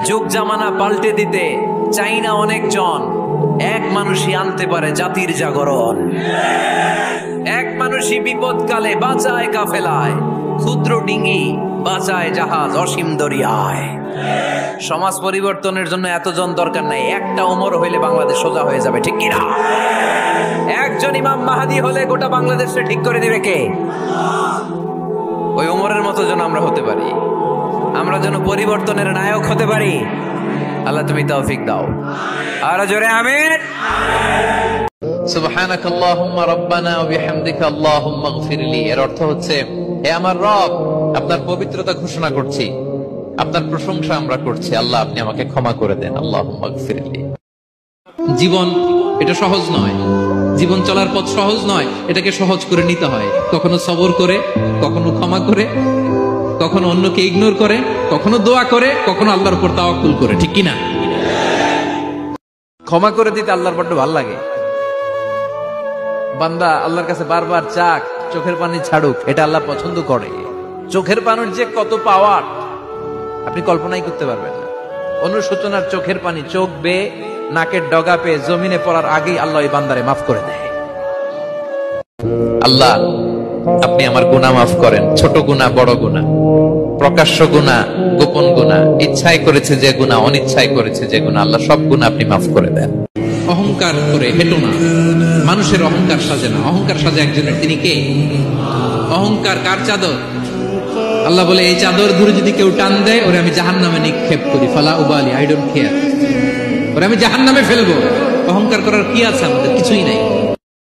যুগ জামানা পাল্টে দিতে চাই না অনেকজন, এক মানুষই আনতে পারে জাতির জাগরণ। এক মানুষই বিপদকালে বাঁচায় কাফেলায়, ক্ষুদ্র ডিঙি বাঁচায় জাহাজ অসীম দরিয়ায়। সমাজ পরিবর্তনের জন্য এতজন দরকার নাই, একটা ওমর হইলে বাংলাদেশ সোজা হয়ে যাবে, ঠিক কিনা? একজন ইমাম মাহাদি হলে গোটা বাংলাদেশে ঠিক করে দিবে কে? ওই ওমরের মতো যেন আমরা হতে পারি, আমরা যেন পরিবর্তনের নায়ক হতে পারি। আল্লাহ তুমি তৌফিক দাও। আর জোরে আমিন। সুবহানাকাল্লাহুম্মা রাব্বানা ওয়া বিহামদিকা আল্লাহুম্মা ইগফিরলি, এর অর্থ হচ্ছে, হে আমার রব, আপনার পবিত্রতা ঘোষণা করছি, আপনার প্রশংসা আমরা করছি, আল্লাহ আপনি আমাকে ক্ষমা করে দেন, আল্লাহুম্মা ইগফিরলি। জীবন এটা সহজ নয়, জীবন চলার পথ সহজ নয়, এটাকে সহজ করে নিতে হয়। কখনো সবর করে, কখনো ক্ষমা করে, কখনো অন্যকে ইগনোর করে, কখনো দোয়া করে, কখনো আল্লাহর উপর তাওয়াক্কুল করে, ঠিক কিনা? ক্ষমা করে দিতে আল্লাহর বড্ড ভালো লাগে। বান্দা আল্লাহর কাছে বারবার চাক, চোখের পানি ছাড়ুক, এটা আল্লাহ পছন্দ করে। চোখের পানির যে কত পাওয়ার আপনি কল্পনাই করতে পারবেন না। অনুশোচনার চোখের পানি চোখ বেয়ে নাকের ডগা পেয়ে জমিনে পড়ার আগেই আল্লাহ এই বান্দারে মাফ করে দেয়। আল্লাহ আপনি আমার গুনাহ মাফ করেন, ছোট গুনাহ, বড় গুনাহ, প্রকাশ্য গুনাহ, গোপন গুনাহ, ইচ্ছায় করেছে যে গুনাহ, অনিচ্ছায় করেছে যে গুনাহ, আল্লাহ সব গুনাহ আপনি মাফ করে দেন। অহংকার করে হেঁটো না, মানুষের অহংকার সাজে না, অহংকার সাজে একজনের, তিনি কে? অহংকার কার চাদর? আল্লাহ বলে, এই চাদর ধরে যদি কেউ টান দেয়, ওরে আমি জাহান্নামে নিক্ষেপ করি, ফালা উবালি, আই ডোন্ট কেয়ার, ওরে আমি জাহান্নামে ফেলবো। অহংকার করার কি আছে আমাদের? কিছুই নাই।